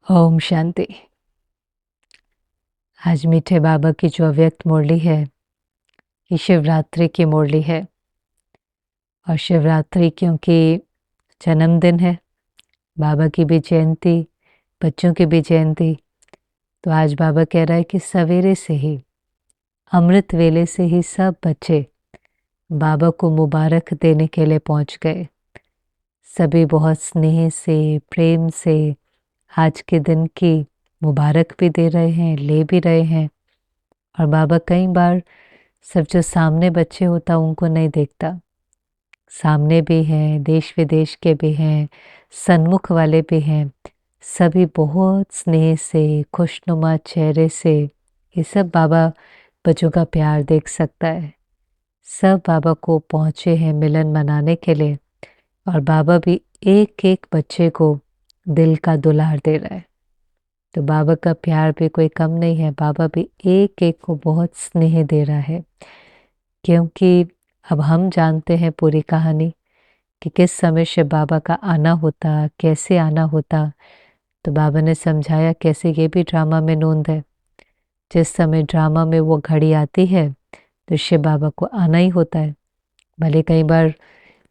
ओम शांति। आज मीठे बाबा की जो अव्यक्त मुरली है, ये शिवरात्रि की मुरली है। और शिवरात्रि क्योंकि जन्मदिन है, बाबा की भी जयंती, बच्चों की भी जयंती, तो आज बाबा कह रहा है कि सवेरे से ही, अमृत वेले से ही सब बच्चे बाबा को मुबारक देने के लिए पहुंच गए। सभी बहुत स्नेह से, प्रेम से आज के दिन की मुबारक भी दे रहे हैं, ले भी रहे हैं। और बाबा कई बार सिर्फ जो सामने बच्चे होता उनको नहीं देखता, सामने भी हैं, देश विदेश के भी हैं, सन्मुख वाले भी हैं। सभी बहुत स्नेह से, खुशनुमा चेहरे से, ये सब बाबा बच्चों का प्यार देख सकता है। सब बाबा को पहुँचे हैं मिलन मनाने के लिए। और बाबा भी एक एक बच्चे को दिल का दुलार दे रहा है। तो बाबा का प्यार भी कोई कम नहीं है, बाबा भी एक एक को बहुत स्नेह दे रहा है। क्योंकि अब हम जानते हैं पूरी कहानी कि किस समय शिव बाबा का आना होता, कैसे आना होता। तो बाबा ने समझाया कैसे ये भी ड्रामा में नोंद है। जिस समय ड्रामा में वो घड़ी आती है तो शिव बाबा को आना ही होता है। भले कई बार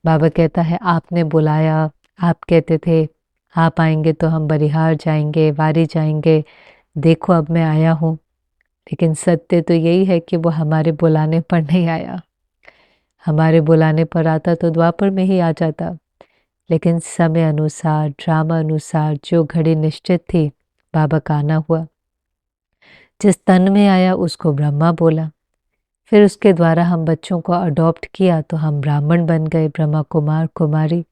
बाबा कहता है आपने बुलाया, आप कहते थे आप आएंगे तो हम बलिहार जाएंगे, वारी जाएंगे, देखो अब मैं आया हूँ। लेकिन सत्य तो यही है कि वो हमारे बुलाने पर नहीं आया। हमारे बुलाने पर आता तो द्वापर में ही आ जाता। लेकिन समय अनुसार, ड्रामा अनुसार जो घड़ी निश्चित थी, बाबा का आना हुआ। जिस तन में आया उसको ब्रह्मा बोला। फिर उसके द्वारा हम बच्चों को अडॉप्ट किया तो हम ब्राह्मण बन गए, ब्रह्मा कुमार कुमारी।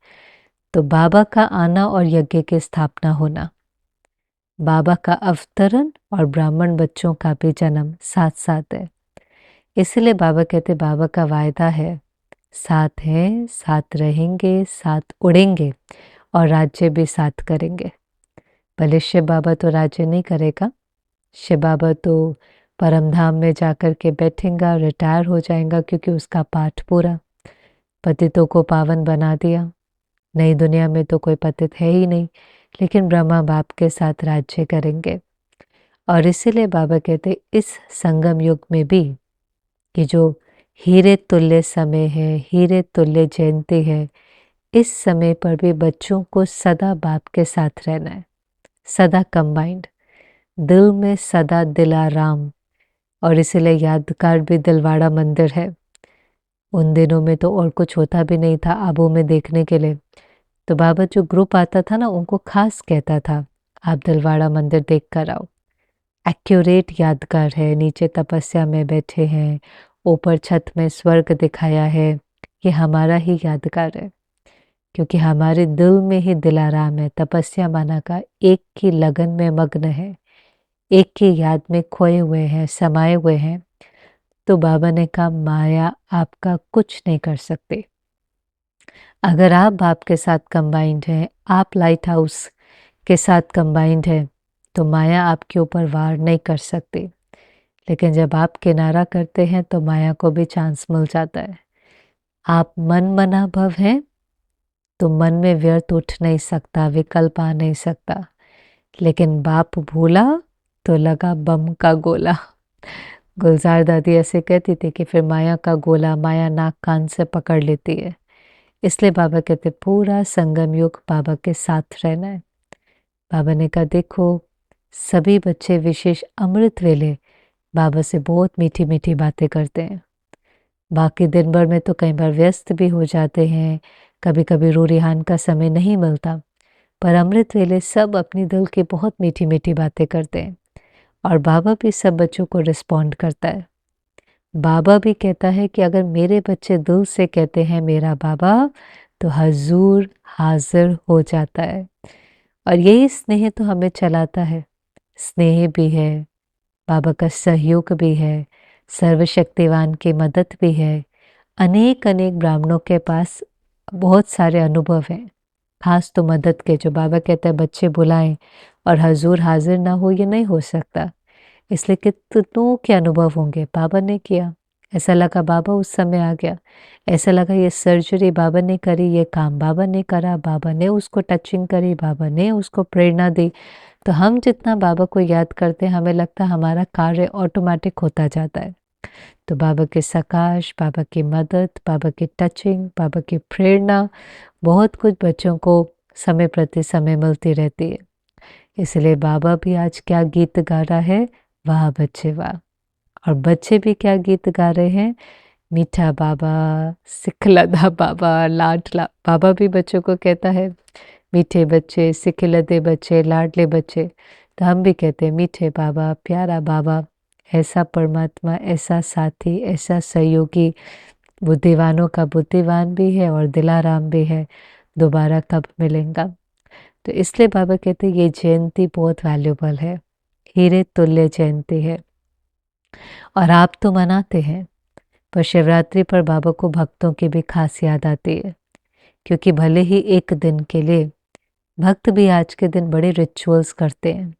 तो बाबा का आना और यज्ञ की स्थापना होना, बाबा का अवतरण और ब्राह्मण बच्चों का भी जन्म साथ साथ है। इसलिए बाबा कहते बाबा का वायदा है, साथ हैं, साथ रहेंगे, साथ उड़ेंगे और राज्य भी साथ करेंगे। भले शिव बाबा तो राज्य नहीं करेगा, शिव बाबा तो परम धाम में जाकर के बैठेगा, रिटायर हो जाएगा, क्योंकि उसका पाठ पूरा, पतितों को पावन बना दिया। नई दुनिया में तो कोई पतित है ही नहीं, लेकिन ब्रह्मा बाप के साथ राज्य करेंगे। और इसीलिए बाबा कहते इस संगम युग में भी कि जो हीरे तुल्य समय है, हीरे तुल्य जयंती है, इस समय पर भी बच्चों को सदा बाप के साथ रहना है, सदा कंबाइंड, दिल में सदा दिलाराम। और इसीलिए यादगार भी दिलवाड़ा मंदिर है। उन दिनों में तो और कुछ होता भी नहीं था आबू में देखने के लिए। तो बाबा जो ग्रुप आता था ना, उनको खास कहता था आप दिलवाड़ा मंदिर देख कर आओ। एक्यूरेट यादगार है, नीचे तपस्या में बैठे हैं, ऊपर छत में स्वर्ग दिखाया है। ये हमारा ही यादगार है, क्योंकि हमारे दिल में ही दिलाराम है। तपस्या माना का एक की लगन में मग्न है, एक की याद में खोए हुए हैं, समाये हुए हैं। तो बाबा ने कहा माया आपका कुछ नहीं कर सकते। अगर आप बाप के साथ कंबाइंड हैं, आप लाइट हाउस के साथ कंबाइंड हैं, तो माया आपके ऊपर वार नहीं कर सकती। लेकिन जब आप किनारा करते हैं तो माया को भी चांस मिल जाता है। आप मन मना भव हैं तो मन में व्यर्थ उठ नहीं सकता, विकल्प आ नहीं सकता। लेकिन बाप भूला तो लगा बम का गोला। गुलजार दादी ऐसे कहती थी कि फिर माया का गोला माया नाक कान से पकड़ लेती है। इसलिए बाबा कहते पूरा संगम युग बाबा के साथ रहना है। बाबा ने कहा देखो सभी बच्चे विशेष अमृत वेले बाबा से बहुत मीठी मीठी बातें करते हैं। बाकी दिन भर में तो कई बार व्यस्त भी हो जाते हैं, कभी कभी रू रिहान का समय नहीं मिलता, पर अमृत वेले सब अपनी दिल की बहुत मीठी मीठी बातें करते हैं। और बाबा भी सब बच्चों को रिस्पॉन्ड करता है। बाबा भी कहता है कि अगर मेरे बच्चे दिल से कहते हैं मेरा बाबा, तो हजूर हाजिर हो जाता है। और यही स्नेह तो हमें चलाता है। स्नेह भी है, बाबा का सहयोग भी है, सर्वशक्तिवान की मदद भी है। अनेक अनेक ब्राह्मणों के पास बहुत सारे अनुभव हैं, खास तो मदद के। जो बाबा कहते हैं बच्चे बुलाएं और हजूर हाजिर ना हो, ये नहीं हो सकता। इसलिए कितनों के अनुभव होंगे बाबा ने किया। ऐसा लगा बाबा उस समय आ गया, ऐसा लगा ये सर्जरी बाबा ने करी, ये काम बाबा ने करा, बाबा ने उसको टचिंग करी, बाबा ने उसको प्रेरणा दी। तो हम जितना बाबा को याद करते हैं हमें लगता है हमारा कार्य ऑटोमेटिक होता जाता है। तो बाबा के सकाश, बाबा की मदद, बाबा की टचिंग, बाबा की प्रेरणा, बहुत कुछ बच्चों को समय प्रति समय मिलती रहती है। इसलिए बाबा भी आज क्या गीत गा रहा है, वाह बच्चे वाह। और बच्चे भी क्या गीत गा रहे हैं, मीठा बाबा, सिखलदा बाबा, लाडला बाबा भी बच्चों को कहता है मीठे बच्चे, सिखलदे बच्चे, लाडले बच्चे। तो हम भी कहते हैं मीठे बाबा, प्यारा बाबा, ऐसा परमात्मा, ऐसा साथी, ऐसा सहयोगी, बुद्धिवानों का बुद्धिवान भी है और दिलाराम भी है, दोबारा कब मिलेंगा। तो इसलिए बाबा कहते हैं ये जयंती बहुत वैल्यूबल है, हीरे तुल्य जयंती है। और आप तो मनाते हैं, पर शिवरात्रि पर बाबा को भक्तों की भी खास याद आती है, क्योंकि भले ही एक दिन के लिए भक्त भी आज के दिन बड़े रिचुअल्स करते हैं।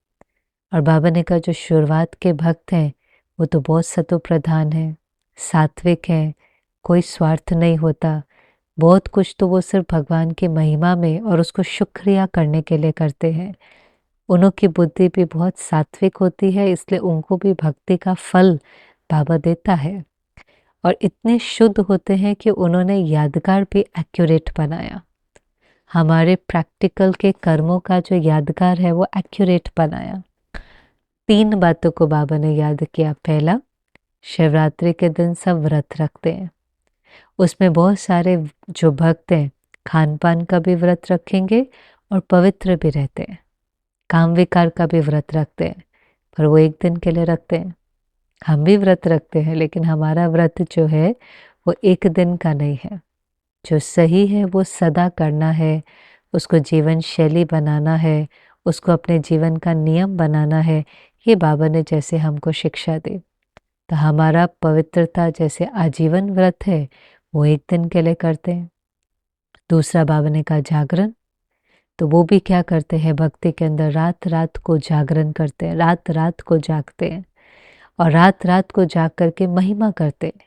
और बाबा ने कहा जो शुरुआत के भक्त हैं वो तो बहुत सतो प्रधान हैं, सात्विक हैं, कोई स्वार्थ नहीं होता, बहुत कुछ तो वो सिर्फ भगवान की महिमा में और उसको शुक्रिया करने के लिए करते हैं। उन्हों की बुद्धि भी बहुत सात्विक होती है, इसलिए उनको भी भक्ति का फल बाबा देता है। और इतने शुद्ध होते हैं कि उन्होंने यादगार भी एक्यूरेट बनाया। हमारे प्रैक्टिकल के कर्मों का जो यादगार है वो एक्यूरेट बनाया। 3 बातों को बाबा ने याद किया। पहला, शिवरात्रि के दिन सब व्रत रखते हैं, उसमें बहुत सारे जो भक्त हैं खान पान का भी व्रत रखेंगे और पवित्र भी रहते हैं, काम विकार का भी व्रत रखते हैं, पर वो एक दिन के लिए रखते हैं। हम भी व्रत रखते हैं, लेकिन हमारा व्रत जो है वो एक दिन का नहीं है। जो सही है वो सदा करना है, उसको जीवन शैली बनाना है, उसको अपने जीवन का नियम बनाना है। ये बाबा ने जैसे हमको शिक्षा दी। तो हमारा पवित्रता जैसे आजीवन व्रत है वो एक दिन के लिए करते हैं। दूसरा बाबा ने कहा जागरण, तो वो भी क्या करते हैं भक्ति के अंदर, रात रात को जागरण करते हैं, रात रात को जागते हैं और रात रात को जाग करके महिमा करते हैं।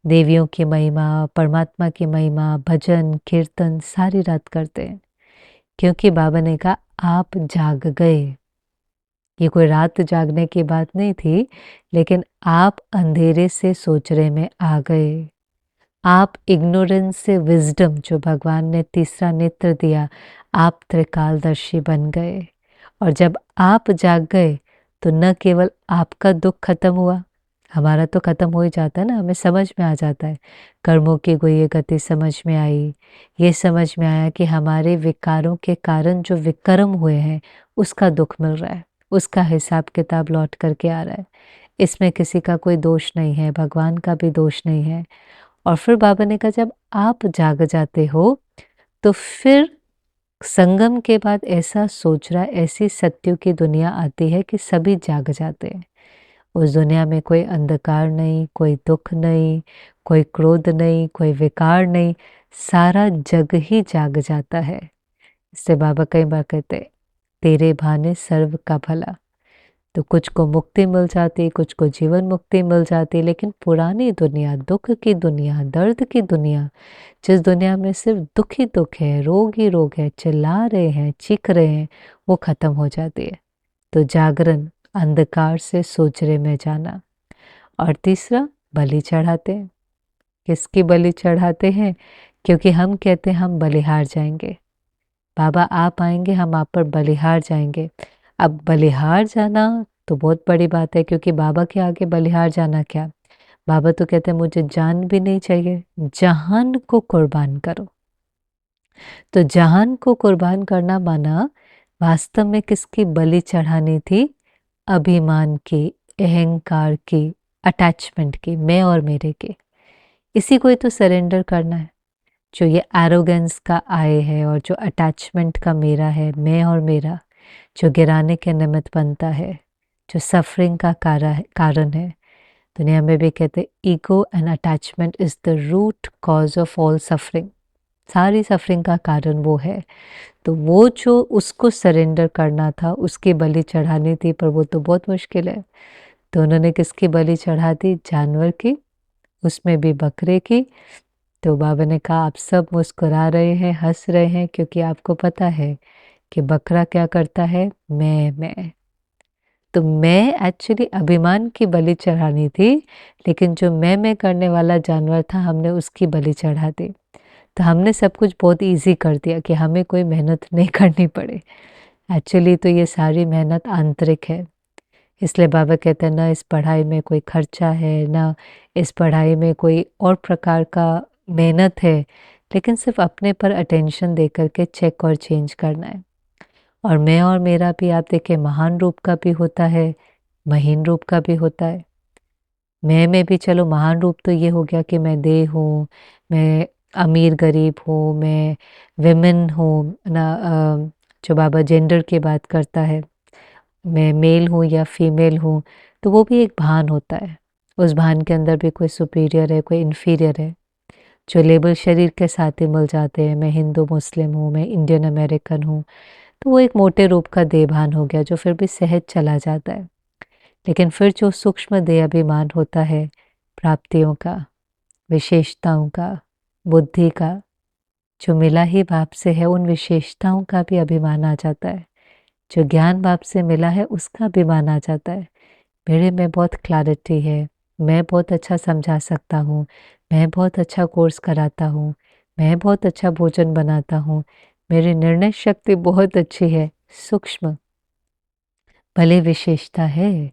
देवियों की महिमा, परमात्मा की महिमा, भजन कीर्तन सारी रात करते हैं, क्योंकि बाबा ने कहा आप जाग गए। ये कोई रात जागने की बात नहीं थी, लेकिन आप अंधेरे से सोचने में आ गए। आप इग्नोरेंस से विजडम, जो भगवान ने तीसरा नेत्र दिया, आप त्रिकालदर्शी बन गए। और जब आप जाग गए तो न केवल आपका दुख खत्म हुआ, हमारा तो खत्म हो ही जाता है ना, हमें समझ में आ जाता है, कर्मों की कोई ये गति समझ में आई, ये समझ में आया कि हमारे विकारों के कारण जो विकर्म हुए हैं उसका दुख मिल रहा है, उसका हिसाब किताब लौट करके आ रहा है। इसमें किसी का कोई दोष नहीं है, भगवान का भी दोष नहीं है। और फिर बाबा ने कहा जब आप जाग जाते हो तो फिर संगम के बाद ऐसा सोच रहा, ऐसी सत्यों की दुनिया आती है कि सभी जाग जाते हैं। उस दुनिया में कोई अंधकार नहीं, कोई दुख नहीं, कोई क्रोध नहीं, कोई विकार नहीं, सारा जग ही जाग जाता है। इससे बाबा कई बार कहते तेरे भाने सर्व का भला। तो कुछ को मुक्ति मिल जाती, कुछ को जीवन मुक्ति मिल जाती, लेकिन पुरानी दुनिया, दुख की दुनिया, दर्द की दुनिया, जिस दुनिया में सिर्फ दुख ही दुख है, रोग ही रोग है, चिल्ला रहे हैं, चीख रहे हैं, वो खत्म हो जाती है। तो जागरण, अंधकार से सोचरे में जाना। और तीसरा, बलि चढ़ाते हैं। किसकी बलि चढ़ाते हैं? क्योंकि हम कहते हैं हम बलिहार जाएंगे, बाबा आप आएंगे, हम आप पर बलिहार जाएंगे। अब बलिहार जाना तो बहुत बड़ी बात है, क्योंकि बाबा के आगे बलिहार जाना क्या, बाबा तो कहते हैं मुझे जान भी नहीं चाहिए, जहान को कुर्बान करो। तो जहान को कुर्बान करना माना वास्तव में किसकी बलि चढ़ानी थी? अभिमान की, अहंकार की, अटैचमेंट की, मैं और मेरे की। इसी को ही तो सरेंडर करना है। जो ये एरोगेंस का आए है और जो अटैचमेंट का मेरा है, मैं और मेरा, जो गिराने के निमित्त बनता है, जो सफरिंग का कारण है। दुनिया में भी कहते ego and attachment is the root cause of all suffering. सारी सफरिंग का कारण वो है। तो वो जो उसको सरेंडर करना था, उसकी बलि चढ़ानी थी, पर वो तो बहुत मुश्किल है। तो उन्होंने किसकी बलि चढ़ा दी? जानवर की, उसमें भी बकरे की। तो बाबा ने कहा आप सब मुस्कुरा रहे हैं, हंस रहे हैं, क्योंकि आपको पता है कि बकरा क्या करता है, मैं। तो मैं एक्चुअली अभिमान की बलि चढ़ानी थी, लेकिन जो मैं करने वाला जानवर था हमने उसकी बलि चढ़ा दी। तो हमने सब कुछ बहुत ईज़ी कर दिया कि हमें कोई मेहनत नहीं करनी पड़े। एक्चुअली तो ये सारी मेहनत आंतरिक है। इसलिए बाबा कहते हैं ना इस पढ़ाई में कोई खर्चा है, ना इस पढ़ाई में कोई और प्रकार का मेहनत है, लेकिन सिर्फ़ अपने पर अटेंशन दे कर के चेक और चेंज करना है। और मैं और मेरा भी आप देखिए महान रूप का भी होता है, महीन रूप का भी होता है। मैं में भी चलो महान रूप तो ये हो गया कि मैं देह हूँ, मैं अमीर-गरीब हूँ, मैं विमेन हूँ ना जो बाबा जेंडर की बात करता है, मैं मेल हूँ या फीमेल हूँ, तो वो भी एक भान होता है। उस भान के अंदर भी कोई सुपीरियर है, कोई इन्फीरियर है। जो लेबल शरीर के साथ ही मिल जाते हैं, मैं हिंदू मुस्लिम हूँ, मैं इंडियन अमेरिकन हूँ, तो वो एक मोटे रूप का देहभान हो गया जो फिर भी सहज चला जाता है। लेकिन फिर जो सूक्ष्म देह अभिमान होता है, प्राप्तियों का, विशेषताओं का, बुद्धि का, जो मिला ही बाप से है उन विशेषताओं का भी अभिमान आ जाता है। जो ज्ञान बाप से मिला है उसका अभिमान आ जाता है। मेरे में बहुत क्लैरिटी है, मैं बहुत अच्छा समझा सकता हूँ, मैं बहुत अच्छा कोर्स कराता हूँ, मैं बहुत अच्छा भोजन बनाता हूँ, मेरी निर्णय शक्ति बहुत अच्छी है। सूक्ष्म भले विशेषता है,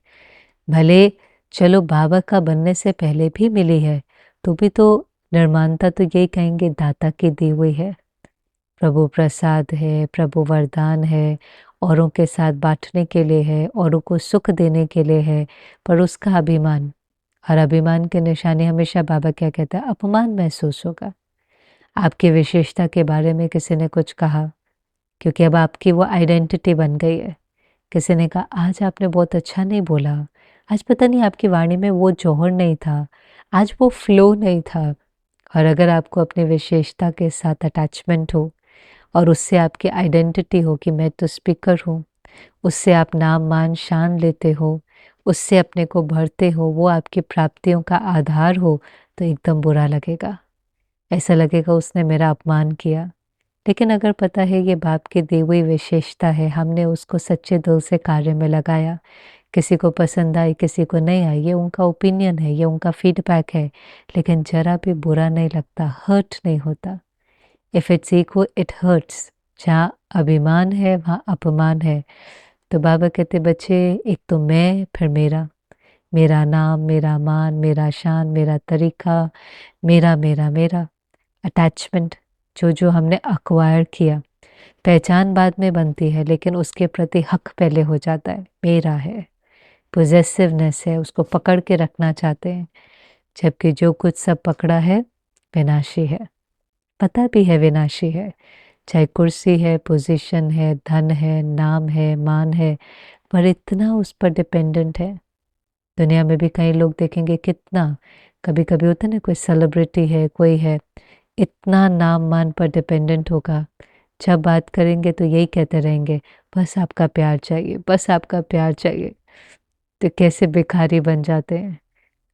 भले चलो बाबा का बनने से पहले भी मिली है, तो भी तो निर्माणता तो यही कहेंगे दाता की दी हुई है। प्रभु प्रसाद है, प्रभु वरदान है, औरों के साथ बाँटने के लिए है, औरों को सुख देने के लिए है, पर उसका अभिमान, हर अभिमान के निशानी हमेशा बाबा क्या कहता है, अपमान महसूस होगा। आपकी विशेषता के बारे में किसी ने कुछ कहा, क्योंकि अब आपकी वो आइडेंटिटी बन गई है। किसी ने कहा आज आपने बहुत अच्छा नहीं बोला, आज पता नहीं आपकी वाणी में वो जौहर नहीं था, आज वो फ्लो नहीं था। और अगर आपको अपनी विशेषता के साथ अटैचमेंट हो और उससे आपकी आइडेंटिटी हो कि मैं तो स्पीकर हूँ, उससे आप नाम मान शान लेते हो, उससे अपने को भरते हो, वो आपकी प्राप्तियों का आधार हो, तो एकदम बुरा लगेगा। ऐसा लगेगा उसने मेरा अपमान किया। लेकिन अगर पता है ये बाप की दी हुई विशेषता है, हमने उसको सच्चे दिल से कार्य में लगाया, किसी को पसंद आई, किसी को नहीं आई, ये उनका ओपिनियन है, ये उनका फीडबैक है, लेकिन ज़रा भी बुरा नहीं लगता, हर्ट नहीं होता। If it's equal it hurts. जहाँ अभिमान है वहाँ अपमान है। तो बाबा कहते बच्चे एक तो मैं, फिर मेरा, मेरा नाम, मेरा मान, मेरा शान, मेरा तरीका, मेरा अटैचमेंट, जो हमने अक्वायर किया। पहचान बाद में बनती है लेकिन उसके प्रति हक पहले हो जाता है, मेरा है, पोजेसिवनेस है, उसको पकड़ के रखना चाहते हैं। जबकि जो कुछ सब पकड़ा है विनाशी है, पता भी है विनाशी है। चाहे कुर्सी है, पोजीशन है, धन है, नाम है, मान है, पर इतना उस पर डिपेंडेंट है। दुनिया में भी कई लोग देखेंगे कितना, कभी कभी होता है ना कोई सेलिब्रिटी है, कोई है, इतना नाम मान पर डिपेंडेंट होगा, जब बात करेंगे तो यही कहते रहेंगे बस आपका प्यार चाहिए, बस आपका प्यार चाहिए। तो कैसे भिखारी बन जाते हैं।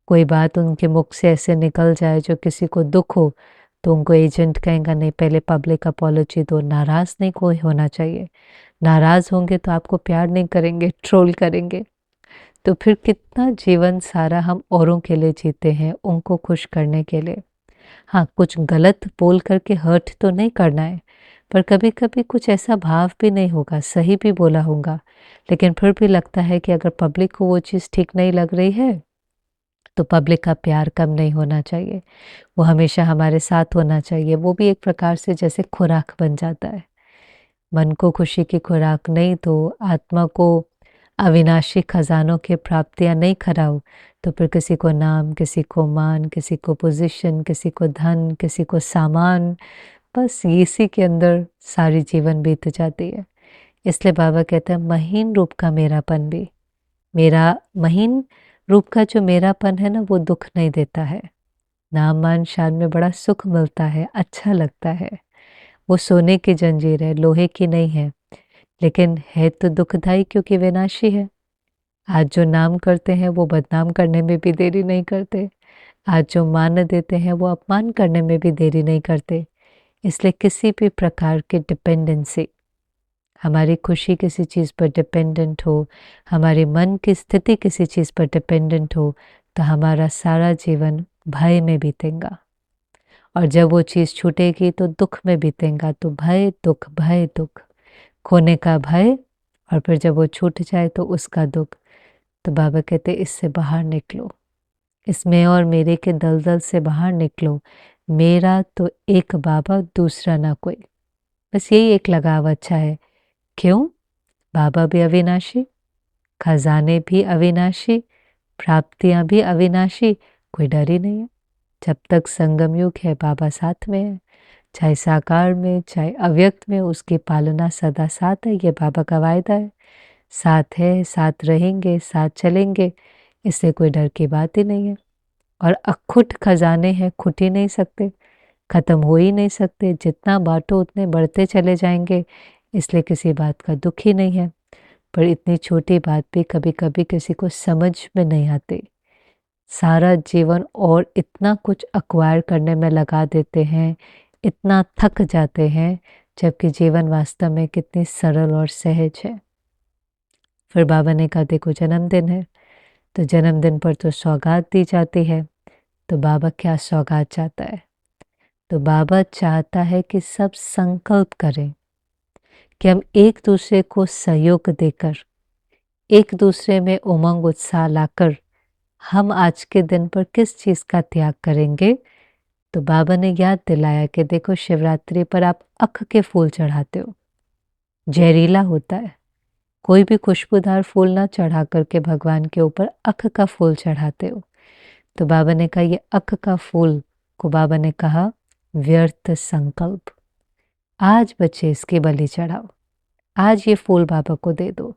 कोई बात उनके मुख से ऐसे निकल जाए जो किसी को दुख हो, तो उनको एजेंट कहेगा नहीं पहले पब्लिक अपॉलॉजी दो। नाराज़ नहीं कोई होना चाहिए, नाराज़ होंगे तो आपको प्यार नहीं करेंगे, ट्रोल करेंगे। तो फिर कितना जीवन सारा हम औरों के लिए जीते हैं, उनको खुश करने के लिए। हाँ, कुछ गलत बोल करके हर्ट तो नहीं करना है, पर कभी-कभी कुछ ऐसा भाव भी नहीं होगा, सही भी बोला होगा, लेकिन फिर भी लगता है कि अगर पब्लिक को वो चीज़ ठीक नहीं लग रही है, तो पब्लिक का प्यार कम नहीं होना चाहिए, वो हमेशा हमारे साथ होना चाहिए। वो भी एक प्रकार से जैसे खुराक बन जाता है। मन को खुशी की खुराक नहीं दो, आत्मा को अविनाशी खजानों की प्राप्तियाँ नहीं कराओ, तो फिर किसी को नाम, किसी को मान, किसी को पोजीशन, किसी को धन, किसी को सामान, बस इसी के अंदर सारी जीवन बीत जाती है। इसलिए बाबा कहते हैं महीन रूप का मेरापन भी, मेरा महीन रूप का जो मेरापन है ना वो दुख नहीं देता है। नाम मान शान में बड़ा सुख मिलता है, अच्छा लगता है। वो सोने की जंजीर है, लोहे की नहीं है, लेकिन है तो दुखदाई क्योंकि विनाशी है। आज जो नाम करते हैं वो बदनाम करने में भी देरी नहीं करते, आज जो मान देते हैं वो अपमान करने में भी देरी नहीं करते। इसलिए किसी भी प्रकार की डिपेंडेंसी हमारी खुशी किसी चीज़ पर डिपेंडेंट हो, हमारे मन की स्थिति किसी चीज़ पर डिपेंडेंट हो, तो हमारा सारा जीवन भय में बीतेगा। और जब वो चीज़ छूटेगी तो दुख में बीतेगा। तो भय दुख, खोने का भय, और फिर जब वो छूट जाए तो उसका दुख। तो बाबा कहते इससे बाहर निकलो, इस मैं और मेरे के दलदल से बाहर निकलो। मेरा तो एक बाबा, दूसरा ना कोई। बस यही एक लगाव अच्छा है। क्यों? बाबा भी अविनाशी, खजाने भी अविनाशी, प्राप्तियां भी अविनाशी, कोई डर ही नहीं है। जब तक संगम युग है बाबा साथ में है, चाहे साकार में चाहे अव्यक्त में, उसकी पालना सदा साथ है। ये बाबा का वायदा है। साथ है, साथ रहेंगे, साथ चलेंगे, इससे कोई डर की बात ही नहीं है। और अखुट खजाने हैं, खुट ही नहीं सकते, खत्म हो ही नहीं सकते। जितना बांटो उतने बढ़ते चले जाएंगे, इसलिए किसी बात का दुख ही नहीं है। पर इतनी छोटी बात भी कभी कभी किसी को समझ में नहीं आती। सारा जीवन और इतना कुछ अक्वायर करने में लगा देते हैं, इतना थक जाते हैं, जबकि जीवन वास्तव में कितनी सरल और सहज है। फिर बाबा ने कहा देखो जन्मदिन है, तो जन्मदिन पर तो सौगात दी जाती है। तो बाबा क्या सौगात चाहता है? तो बाबा चाहता है कि सब संकल्प करें कि हम एक दूसरे को सहयोग देकर, एक दूसरे में उमंग उत्साह लाकर हम आज के दिन पर किस चीज़ का त्याग करेंगे। तो बाबा ने याद दिलाया कि देखो शिवरात्रि पर आप अख के फूल चढ़ाते हो, जहरीला होता है। कोई भी खुशबूदार फूल ना चढ़ा करके भगवान के ऊपर अख का फूल चढ़ाते हो। तो बाबा ने कहा ये अख का फूल को बाबा ने कहा व्यर्थ संकल्प, आज बच्चे इसकी बलि चढ़ाओ, आज ये फूल बाबा को दे दो,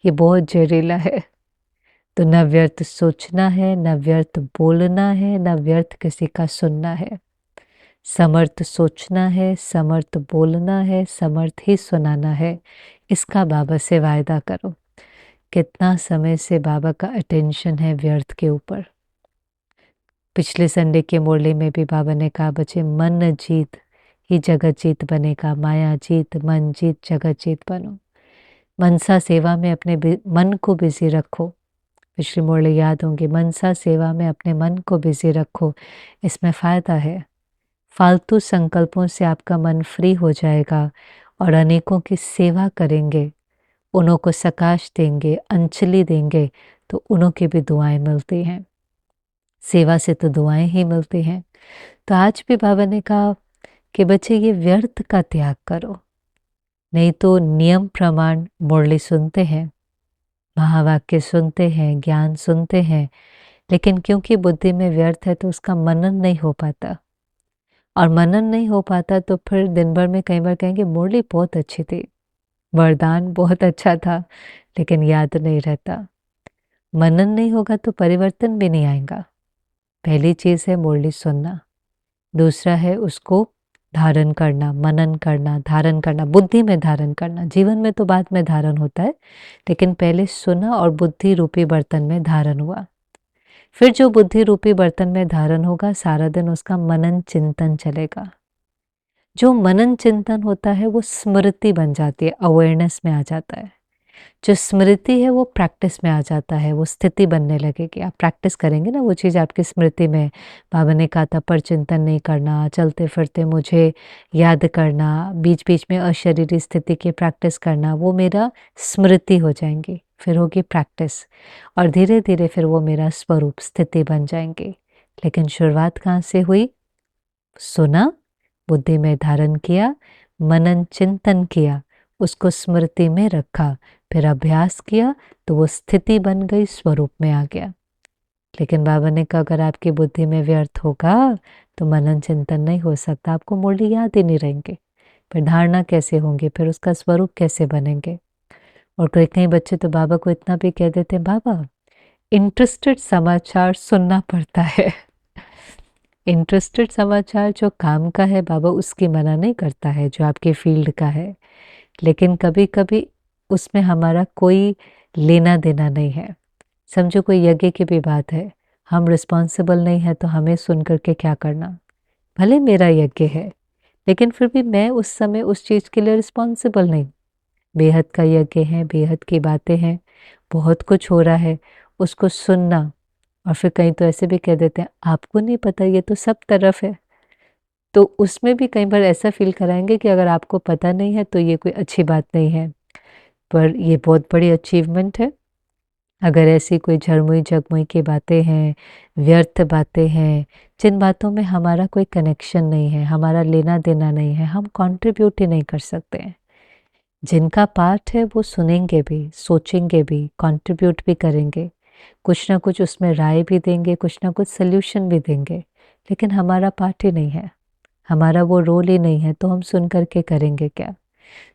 ये बहुत जहरीला है। तो न व्यर्थ सोचना है, न व्यर्थ बोलना है, न व्यर्थ किसी का सुनना है। समर्थ सोचना है, समर्थ बोलना है, समर्थ ही सुनाना है। इसका बाबा से वायदा करो। कितना समय से बाबा का अटेंशन है व्यर्थ के ऊपर। पिछले संडे के मुरली में भी बाबा ने कहा बच्चे मन जीत ही जगत जीत बनेगा, माया जीत मन जीत जगत जीत बनो। मनसा सेवा में अपने मन को बिजी रखो। पिछली मुरली याद होंगी, मनसा सेवा में अपने मन को बिजी रखो, इसमें फ़ायदा है। फालतू संकल्पों से आपका मन फ्री हो जाएगा और अनेकों की सेवा करेंगे, उन्हों को सकाश देंगे, अंजलि देंगे, तो उन्हों की भी दुआएं मिलती हैं। सेवा से तो दुआएं ही मिलती हैं। तो आज भी बाबा ने कहा कि बच्चे ये व्यर्थ का त्याग करो। नहीं तो नियम प्रमाण मुरली सुनते हैं, महावाक्य सुनते हैं, ज्ञान सुनते हैं, लेकिन क्योंकि बुद्धि में व्यर्थ है तो उसका मनन नहीं हो पाता। और मनन नहीं हो पाता तो फिर दिन भर में कई बार कहेंगे मुरली बहुत अच्छी थी, वरदान बहुत अच्छा था, लेकिन याद नहीं रहता। मनन नहीं होगा तो परिवर्तन भी नहीं आएगा। पहली चीज़ है मुरली सुनना, दूसरा है उसको धारण करना, मनन करना, धारण करना, बुद्धि में धारण करना। जीवन में तो बाद में धारण होता है, लेकिन पहले सुना और बुद्धि रूपी बर्तन में धारण हुआ। फिर जो बुद्धि रूपी बर्तन में धारण होगा, सारा दिन उसका मनन चिंतन चलेगा। जो मनन चिंतन होता है वो स्मृति बन जाती है, अवेयरनेस में आ जाता है। जो स्मृति है वो प्रैक्टिस में आ जाता है, वो स्थिति बनने लगेगी। आप प्रैक्टिस करेंगे ना, वो चीज़ आपकी स्मृति में। बाबा ने कहा था पर चिंतन नहीं करना, चलते फिरते मुझे याद करना, बीच बीच में अशरीरी स्थिति की प्रैक्टिस करना, वो मेरा स्मृति हो जाएंगी। फिर होगी प्रैक्टिस और धीरे धीरे फिर वो मेरा स्वरूप स्थिति बन जाएंगे। लेकिन शुरुआत कहाँ से हुई? सुना, बुद्धि में धारण किया, मनन चिंतन किया, उसको स्मृति में रखा, फिर अभ्यास किया, तो वो स्थिति बन गई, स्वरूप में आ गया। लेकिन बाबा ने कहा अगर आपकी बुद्धि में व्यर्थ होगा तो मनन चिंतन नहीं हो सकता, आपको मुरली याद ही नहीं रहेंगे, फिर धारणा कैसे होंगी, फिर उसका स्वरूप कैसे बनेंगे। और कई कई बच्चे तो बाबा को इतना भी कह देते हैं बाबा इंटरेस्टेड समाचार सुनना पड़ता है। इंटरेस्टेड समाचार जो काम का है बाबा उसकी मना नहीं करता है, जो आपके फील्ड का है, लेकिन कभी कभी उसमें हमारा कोई लेना देना नहीं है। समझो कोई यज्ञ की भी बात है, हम रिस्पॉन्सिबल नहीं है तो हमें सुन करके क्या करना। भले मेरा यज्ञ है, लेकिन फिर भी मैं उस समय उस चीज़ के लिए रिस्पॉन्सिबल नहीं। बेहद का यज्ञ है, बेहद की बातें हैं, बहुत कुछ हो रहा है, उसको सुनना। और फिर कहीं तो ऐसे भी कह देते हैं आपको नहीं पता, ये तो सब तरफ है। तो उसमें भी कई बार ऐसा फ़ील कराएँगे कि अगर आपको पता नहीं है तो ये कोई अच्छी बात नहीं है। पर ये बहुत बड़ी अचीवमेंट है। अगर ऐसी कोई झरमुई-झगमुई की बातें हैं, व्यर्थ बातें हैं, जिन बातों में हमारा कोई कनेक्शन नहीं है, हमारा लेना-देना नहीं है, हम कंट्रीब्यूट ही नहीं कर सकते हैं। जिनका पार्ट है वो सुनेंगे भी, सोचेंगे भी, कंट्रीब्यूट भी करेंगे, कुछ ना कुछ उसमें राय भी देंगे, कुछ ना कुछ सॉल्यूशन भी देंगे, लेकिन हमारा पार्ट ही नहीं है, हमारा वो रोल ही नहीं है, तो हम सुन कर के करेंगे क्या?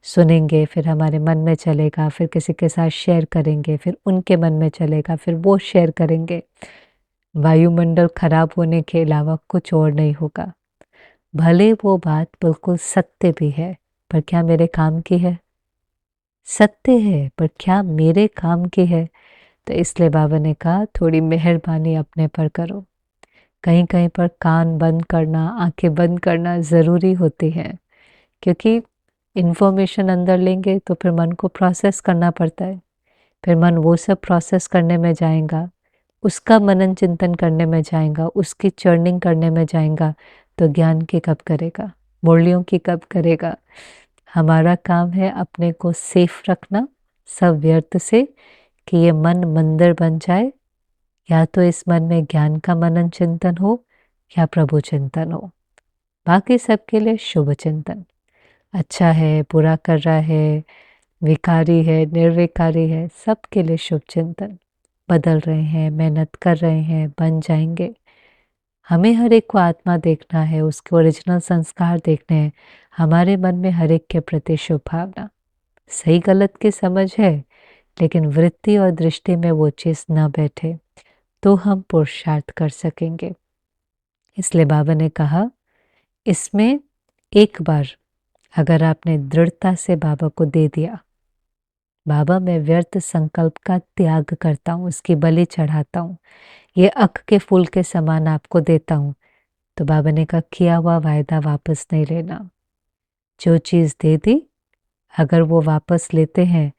सुनेंगे, फिर हमारे मन में चलेगा, फिर किसी के साथ शेयर करेंगे, फिर उनके मन में चलेगा, फिर वो शेयर करेंगे। वायुमंडल खराब होने के अलावा कुछ और नहीं होगा। भले वो बात बिल्कुल सत्य भी है, पर क्या मेरे काम की है? सत्य है, पर क्या मेरे काम की है? तो इसलिए बाबा ने कहा थोड़ी मेहरबानी अपने पर करो। कहीं-कहीं पर कान बंद करना, आँखें बंद करना ज़रूरी होती है, क्योंकि इन्फॉर्मेशन अंदर लेंगे तो फिर मन को प्रोसेस करना पड़ता है। फिर मन वो सब प्रोसेस करने में जाएगा, उसका मनन चिंतन करने में जाएगा, उसकी चर्निंग करने में जाएगा, तो ज्ञान की कब करेगा? मुरलियों की कब करेगा? हमारा काम है अपने को सेफ रखना सब व्यर्थ से, कि ये मन मंदिर बन जाए, या तो इस मन में ज्ञान का मनन चिंतन हो या प्रभु चिंतन हो। बाकी सबके लिए शुभ चिंतन। अच्छा है, बुरा कर रहा है, विकारी है, निर्विकारी है, सबके लिए शुभ चिंतन। बदल रहे हैं, मेहनत कर रहे हैं, बन जाएंगे। हमें हर एक को आत्मा देखना है, उसके ओरिजिनल संस्कार देखने हैं, हमारे मन में हर एक के प्रति शुभ भावना। सही गलत की समझ है, लेकिन वृत्ति और दृष्टि में वो चीज़ न बैठे, तो हम पुरुषार्थ कर सकेंगे। इसलिए बाबा ने कहा, इसमें एक बार अगर आपने दृढ़ता से बाबा को दे दिया, बाबा मैं व्यर्थ संकल्प का त्याग करता हूँ, उसकी बलि चढ़ाता हूँ, ये अक के फूल के समान आपको देता हूँ, तो बाबा ने कहा किया हुआ वायदा वापस नहीं लेना। जो चीज़ दे दी, अगर वो वापस लेते हैं,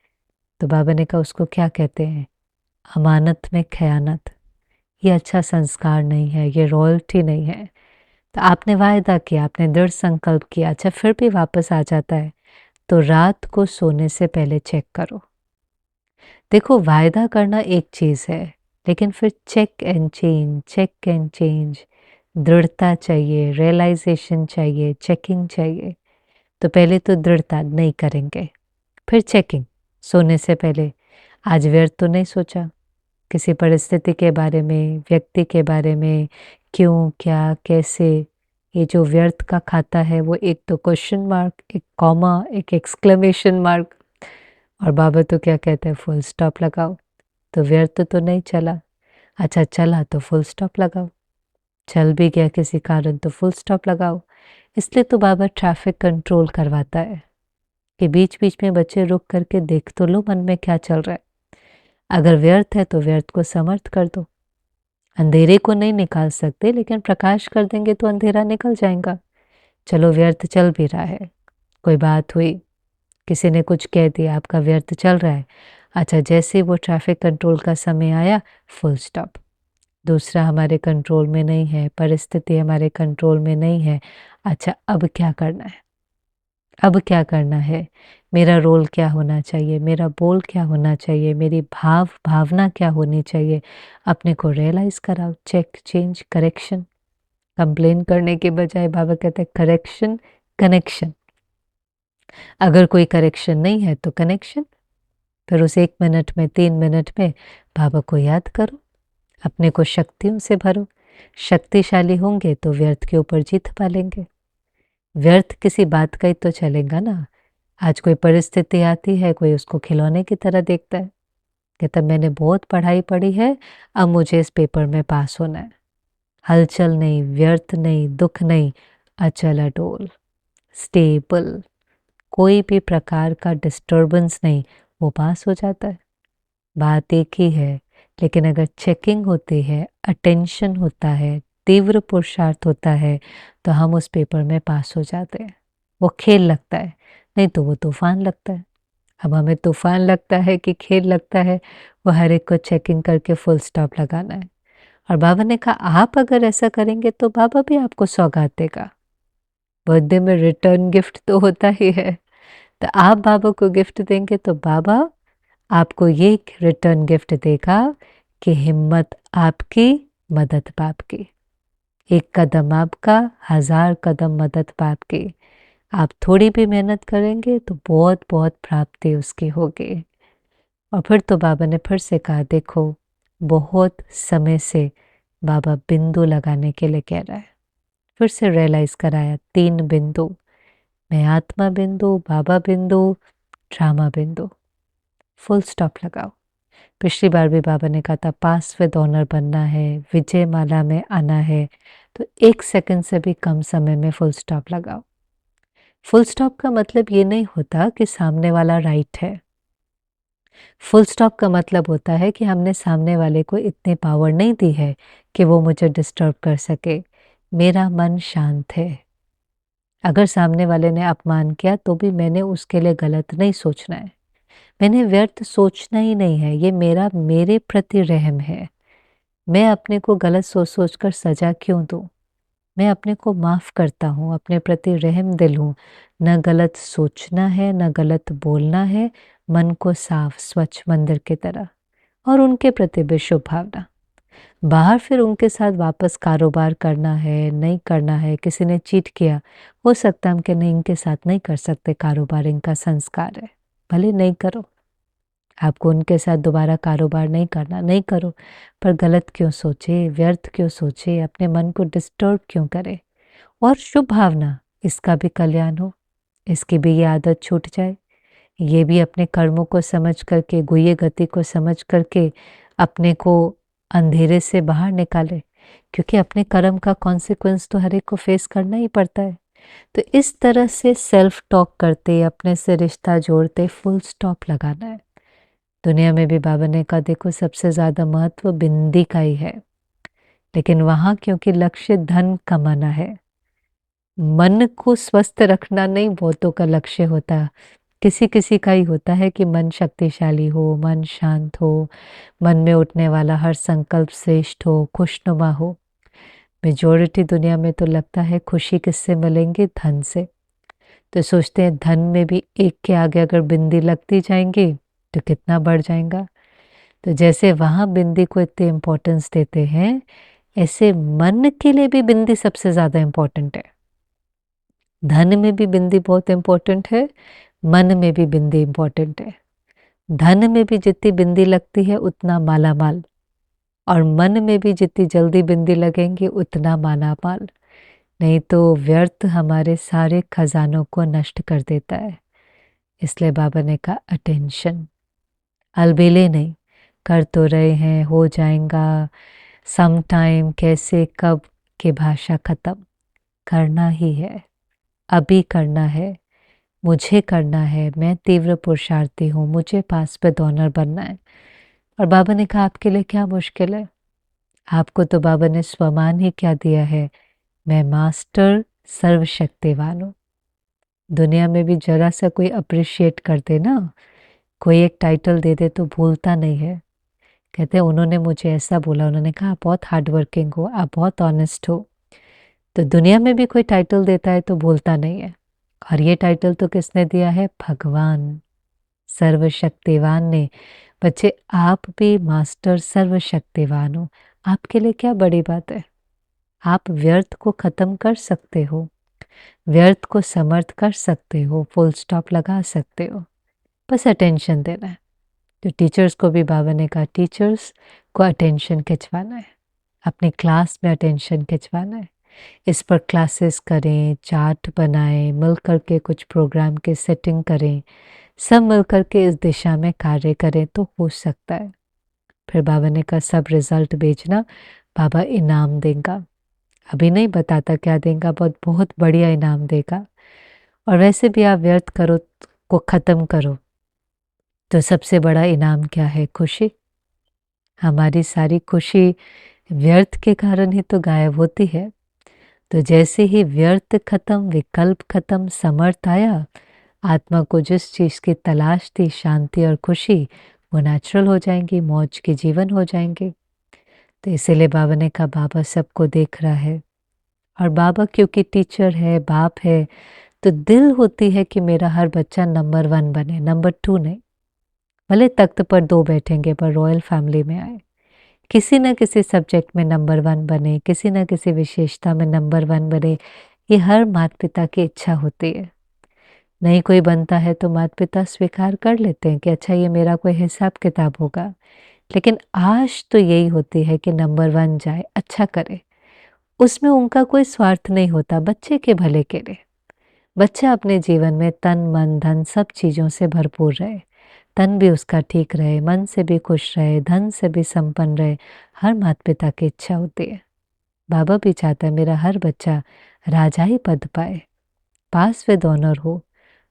तो बाबा ने कहा उसको क्या कहते हैं? अमानत में खयानत। ये अच्छा संस्कार नहीं है, ये रॉयल्टी नहीं है। तो आपने वायदा किया, आपने दृढ़ संकल्प किया, अच्छा फिर भी वापस आ जाता है, तो रात को सोने से पहले चेक करो। देखो वायदा करना एक चीज़ है, लेकिन फिर चेक एंड चेंज, दृढ़ता चाहिए, रियलाइजेशन चाहिए, चेकिंग चाहिए। तो पहले तो दृढ़ता नहीं करेंगे, फिर चेकिंग सोने से पहले। आज व्यर्थ तो नहीं सोचा किसी परिस्थिति के बारे में, व्यक्ति के बारे में, क्यों, क्या, कैसे। ये जो व्यर्थ का खाता है वो एक तो क्वेश्चन मार्क, एक कॉमा, एक एक्सक्लेमेशन मार्क, और बाबा तो क्या कहते हैं फुल स्टॉप लगाओ। तो व्यर्थ तो नहीं चला, अच्छा चला तो फुल स्टॉप लगाओ, चल भी गया किसी कारण तो फुल स्टॉप लगाओ। इसलिए तो बाबा ट्रैफिक कंट्रोल करवाता है कि बीच बीच में बच्चे रुक करके देख तो लो मन में क्या चल रहा है। अगर व्यर्थ है तो व्यर्थ को समर्थ कर दो। अंधेरे को नहीं निकाल सकते, लेकिन प्रकाश कर देंगे तो अंधेरा निकल जाएगा। चलो व्यर्थ चल भी रहा है, कोई बात हुई, किसी ने कुछ कह दिया, आपका व्यर्थ चल रहा है, अच्छा जैसे वो ट्रैफिक कंट्रोल का समय आया, फुल स्टॉप। दूसरा हमारे कंट्रोल में नहीं है, परिस्थिति हमारे कंट्रोल में नहीं है, अच्छा अब क्या करना है? अब क्या करना है? मेरा रोल क्या होना चाहिए? मेरा बोल क्या होना चाहिए? मेरी भावना क्या होनी चाहिए? अपने को रियलाइज़ कराओ, चेक, चेंज, करेक्शन। कंप्लेन करने के बजाय बाबा कहते हैं करेक्शन, कनेक्शन। अगर कोई करेक्शन नहीं है तो कनेक्शन। फिर उस 1 मिनट में, 3 मिनट में बाबा को याद करो, अपने को शक्तियों से भरो। शक्तिशाली होंगे तो व्यर्थ के ऊपर जीत पा लेंगे। व्यर्थ किसी बात का ही तो चलेगा ना। आज कोई परिस्थिति आती है, कोई उसको खिलौने की तरह देखता है, कहता है मैंने बहुत पढ़ाई पढ़ी है, अब मुझे इस पेपर में पास होना है। हलचल नहीं, व्यर्थ नहीं, दुख नहीं, अचल अडोल, स्टेबल, कोई भी प्रकार का डिस्टर्बेंस नहीं, वो पास हो जाता है। बात एक ही है, लेकिन अगर चेकिंग होती है, अटेंशन होता है, तीव्र पुरुषार्थ होता है, तो हम उस पेपर में पास हो जाते हैं। वो खेल लगता है, नहीं तो वो तूफान लगता है। अब हमें तूफान लगता है कि खेल लगता है, वो हर एक को चेकिंग करके फुल स्टॉप लगाना है। और बाबा ने कहा आप अगर ऐसा करेंगे तो बाबा भी आपको सौगात देगा। बर्थडे में रिटर्न गिफ्ट तो होता ही है, तो आप बाबा को गिफ्ट देंगे तो बाबा आपको ये रिटर्न गिफ्ट देगा कि हिम्मत आपकी, मदद बाप की। एक कदम आपका, 1000 कदम मदद बाप की। आप थोड़ी भी मेहनत करेंगे तो बहुत बहुत प्राप्ति उसकी होगी। और फिर तो बाबा ने फिर से कहा देखो बहुत समय से बाबा बिंदु लगाने के लिए कह रहा है। फिर से रियलाइज कराया 3 बिंदु, मैं आत्मा बिंदु, बाबा बिंदु, ड्रामा बिंदु, फुल स्टॉप लगाओ। पिछली बार भी बाबा ने कहा था पास विद ऑनर बनना है, विजय माला में आना है, तो 1 सेकंड से भी कम समय में फुल स्टॉप लगाओ। फुल स्टॉप का मतलब ये नहीं होता कि सामने वाला राइट है। फुल स्टॉप का मतलब होता है कि हमने सामने वाले को इतनी पावर नहीं दी है कि वो मुझे डिस्टर्ब कर सके। मेरा मन शांत है। अगर सामने वाले ने अपमान किया तो भी मैंने उसके लिए गलत नहीं सोचना है। मैंने व्यर्थ सोचना ही नहीं है, ये मेरे प्रति रहम है। मैं अपने को गलत सोच सोच कर सजा क्यों दूँ? मैं अपने को माफ़ करता हूँ, अपने प्रति रहम दिल हूँ। न गलत सोचना है, न गलत बोलना है, मन को साफ स्वच्छ मंदिर की तरह। और उनके प्रति भी शुभ भावना। बाहर फिर उनके साथ वापस कारोबार करना है, नहीं करना है, किसी ने चीट किया, हो सकता है हम कि नहीं इनके साथ नहीं कर सकते कारोबार, इनका संस्कार है, भले नहीं करो। आपको उनके साथ दोबारा कारोबार नहीं करना, नहीं करो, पर गलत क्यों सोचे, व्यर्थ क्यों सोचे, अपने मन को डिस्टर्ब क्यों करे। और शुभ भावना, इसका भी कल्याण हो, इसकी भी ये आदत छूट जाए, ये भी अपने कर्मों को समझ करके, गुह्य गति को समझ करके अपने को अंधेरे से बाहर निकाले, क्योंकि अपने कर्म का कॉन्सिक्वेंस तो हर एक को फेस करना ही पड़ता है। तो इस तरह से सेल्फ टॉक करते, अपने से रिश्ता जोड़ते फुल स्टॉप लगाना है। दुनिया में भी बाबा ने कहा देखो सबसे ज़्यादा महत्व बिंदी का ही है, लेकिन वहाँ क्योंकि लक्ष्य धन कमाना है, मन को स्वस्थ रखना नहीं बहुतों का लक्ष्य होता है। किसी किसी का ही होता है कि मन शक्तिशाली हो, मन शांत हो, मन में उठने वाला हर संकल्प श्रेष्ठ हो, खुशनुमा हो। मेजॉरिटी दुनिया में तो लगता है खुशी किससे मिलेंगी, धन से। तो सोचते हैं धन में भी एक के आगे अगर बिंदी लगती जाएंगी तो कितना बढ़ जाएगा। तो जैसे वहाँ बिंदी को इतने इम्पोर्टेंस देते हैं, ऐसे मन के लिए भी बिंदी सबसे ज़्यादा इम्पोर्टेंट है। धन में भी बिंदी बहुत इम्पोर्टेंट है, मन में भी बिंदी इम्पोर्टेंट है। धन में भी जितनी बिंदी लगती है उतना माला माल, और मन में भी जितनी जल्दी बिंदी लगेंगी उतना माला माल। नहीं तो व्यर्थ हमारे सारे खजानों को नष्ट कर देता है। इसलिए बाबा ने कहा अटेंशन, अलबेले नहीं, कर तो रहे हैं, हो जाएगा, सम टाइम, कैसे, कब की भाषा खत्म। करना ही है, अभी करना है, मुझे करना है, मैं तीव्र पुरुषार्थी हूँ, मुझे पास पे डोनर बनना है। और बाबा ने कहा आपके लिए क्या मुश्किल है, आपको तो बाबा ने स्वमान ही क्या दिया है, मैं मास्टर सर्वशक्तिवान हूँ। दुनिया में भी जरा सा कोई अप्रिशिएट कर दे ना, कोई एक टाइटल दे दे तो भूलता नहीं है। कहते हैं उन्होंने मुझे ऐसा बोला, उन्होंने कहा आप बहुत हार्ड वर्किंग हो, आप बहुत ऑनेस्ट हो। तो दुनिया में भी कोई टाइटल देता है तो भूलता नहीं है। और ये टाइटल तो किसने दिया है, भगवान सर्वशक्तिवान ने। बच्चे आप भी मास्टर सर्वशक्तिवान हो, आपके लिए क्या बड़ी बात है। आप व्यर्थ को खत्म कर सकते हो, व्यर्थ को समर्थ कर सकते हो, फुल स्टॉप लगा सकते हो, बस अटेंशन देना है। तो टीचर्स को भी बाबा ने कहा टीचर्स को अटेंशन खिंचवाना है, अपनी क्लास में अटेंशन खिंचवाना है। इस पर क्लासेस करें, चार्ट बनाएं, मिल करके कुछ प्रोग्राम की सेटिंग करें, सब मिल करके इस दिशा में कार्य करें तो हो सकता है। फिर बाबा ने कहा सब रिजल्ट भेजना, बाबा इनाम देगा। अभी नहीं बताता क्या देगा, बहुत बहुत बढ़िया इनाम देगा। और वैसे भी आप व्यर्थ करो को ख़त्म करो तो सबसे बड़ा इनाम क्या है, खुशी। हमारी सारी खुशी व्यर्थ के कारण ही तो गायब होती है। तो जैसे ही व्यर्थ खत्म, विकल्प खत्म, समर्थ आया, आत्मा को जिस चीज़ की तलाश थी, शांति और खुशी, वो नेचुरल हो जाएंगी, मौज के जीवन हो जाएंगे। तो इसीलिए बाबा ने कहा बाबा सबको देख रहा है, और बाबा क्योंकि टीचर है, बाप है, तो दिल होती है कि मेरा हर बच्चा नंबर 1 बने, नंबर 2 नहीं। भले तख्त पर 2 बैठेंगे पर रॉयल फैमिली में आए, किसी न किसी सब्जेक्ट में नंबर 1 बने, किसी न किसी विशेषता में नंबर 1 बने। ये हर माता पिता की इच्छा होती है। नहीं कोई बनता है तो माता पिता स्वीकार कर लेते हैं कि अच्छा ये मेरा कोई हिसाब किताब होगा, लेकिन आश तो यही होती है कि नंबर 1 जाए, अच्छा करे। उसमें उनका कोई स्वार्थ नहीं होता, बच्चे के भले के लिए। बच्चा अपने जीवन में तन मन धन सब चीज़ों से भरपूर रहे, तन भी उसका ठीक रहे, मन से भी खुश रहे, धन से भी संपन्न रहे। हर माता पिता की इच्छा होती है। बाबा भी चाहता है मेरा हर बच्चा राजाई पद पाए, पास विद ऑनर हो,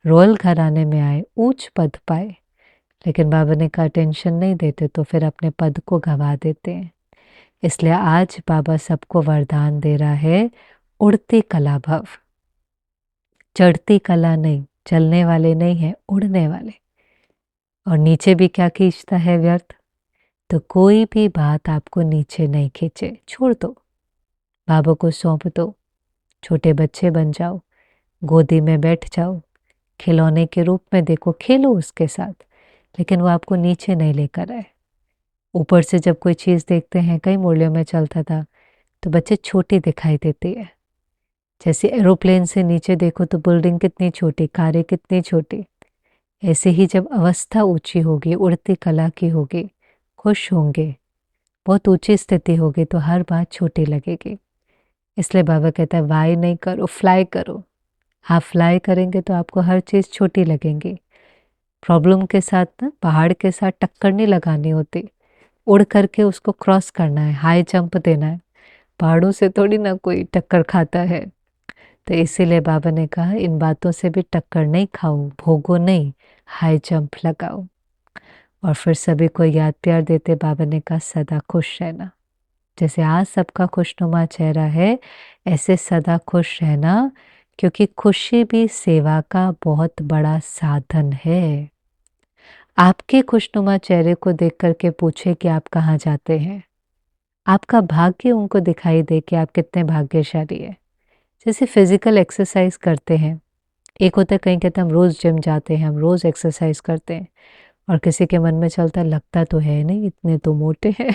रॉयल घराने में आए, ऊंच पद पाए। लेकिन बाबा ने कहा टेंशन नहीं देते तो फिर अपने पद को गवा देते हैं। इसलिए आज बाबा सबको वरदान दे रहा है, उड़ती कला भव। चढ़ती कला नहीं, चलने वाले नहीं है, उड़ने वाले। और नीचे भी क्या खींचता है व्यर्थ, तो कोई भी बात आपको नीचे नहीं खींचे, छोड़ दो, बाबा को सौंप दो, छोटे बच्चे बन जाओ, गोदी में बैठ जाओ, खिलौने के रूप में देखो, खेलो उसके साथ, लेकिन वो आपको नीचे नहीं लेकर आए। ऊपर से जब कोई चीज़ देखते हैं, कई मुरलियों में चलता था, तो बच्चे छोटी दिखाई देती है। जैसे एरोप्लेन से नीचे देखो तो बिल्डिंग कितनी छोटी, कारें कितनी छोटी। ऐसे ही जब अवस्था ऊंची होगी, उड़ती कला की होगी, खुश होंगे, बहुत ऊंची स्थिति होगी, तो हर बात छोटी लगेगी। इसलिए बाबा कहता है वाई नहीं करो, फ्लाई करो। आप फ्लाई करेंगे तो आपको हर चीज़ छोटी लगेंगी। प्रॉब्लम के साथ ना, पहाड़ के साथ टक्कर नहीं लगानी होती, उड़ करके उसको क्रॉस करना है, हाई जंप देना है। पहाड़ों से थोड़ी ना कोई टक्कर खाता है। तो इसीलिए बाबा ने कहा इन बातों से भी टक्कर नहीं खाओ, भोगो नहीं, हाई जंप लगाओ। और फिर सभी को याद प्यार देते बाबा ने कहा सदा खुश रहना। जैसे आज सबका खुशनुमा चेहरा है, ऐसे सदा खुश रहना, क्योंकि खुशी भी सेवा का बहुत बड़ा साधन है। आपके खुशनुमा चेहरे को देख करके पूछे कि आप कहाँ जाते हैं, आपका भाग्य उनको दिखाई दे कि आप कितने भाग्यशाली है। जैसे फिजिकल एक्सरसाइज करते हैं, एक होता है कहीं कहते हैं हम रोज़ जिम जाते हैं, हम रोज़ एक्सरसाइज करते हैं, और किसी के मन में चलता लगता तो है नहीं, इतने तो मोटे हैं।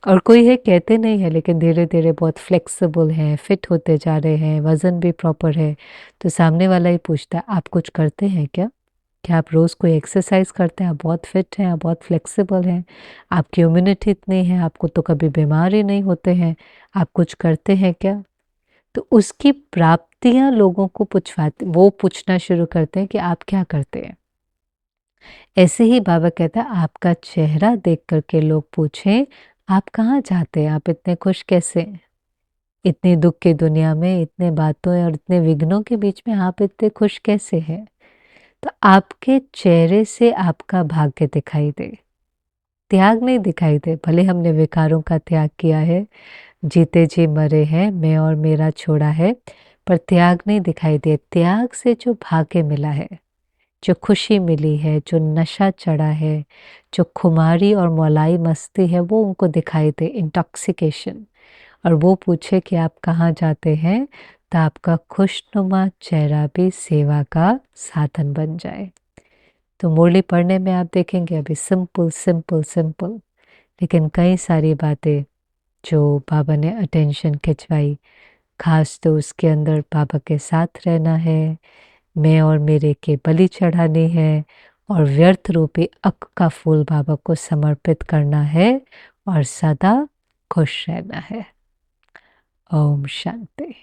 और कोई है कहते नहीं है, लेकिन धीरे धीरे बहुत फ्लेक्सिबल हैं, फिट होते जा रहे हैं, वज़न भी प्रॉपर है। तो सामने वाला ही पूछता है आप कुछ करते हैं क्या? क्या आप रोज़ कोई एक्सरसाइज करते हैं? आप बहुत फिट हैं, आप बहुत फ्लेक्सिबल हैं, आपकी इम्यूनिटी इतनी है, आपको तो कभी बीमार ही नहीं होते हैं, आप कुछ करते हैं क्या? तो उसकी प्राप्तियां लोगों को पूछवाते, वो पूछना शुरू करते हैं कि आप क्या करते हैं। ऐसे ही बाबा कहता है आपका चेहरा देख करके लोग पूछें आप कहाँ जाते हैं, आप इतने खुश कैसे हैं? इतनी दुख की दुनिया में, इतने बातों और इतने विघ्नों के बीच में आप इतने खुश कैसे हैं? तो आपके चेहरे से आपका भाग्य दिखाई दे, त्याग नहीं दिखाई दे। भले हमने विकारों का त्याग किया है, जीते जी मरे हैं, मैं और मेरा छोड़ा है, पर त्याग नहीं दिखाई दे। त्याग से जो भाग्य मिला है, जो खुशी मिली है, जो नशा चढ़ा है, जो खुमारी और मौलाई मस्ती है, वो उनको दिखाई दे, इंटॉक्सिकेशन। और वो पूछे कि आप कहाँ जाते हैं, तो आपका खुशनुमा चेहरा भी सेवा का साधन बन जाए। तो मुरली पढ़ने में आप देखेंगे अभी सिंपल सिंपल सिंपल, लेकिन कई सारी बातें जो बाबा ने अटेंशन खिंचवाई। खास तो उसके अंदर बाबा के साथ रहना है, मैं और मेरे के बलि चढ़ानी है, और व्यर्थ रूपी अक का फूल बाबा को समर्पित करना है, और सदा खुश रहना है। ओम शांति।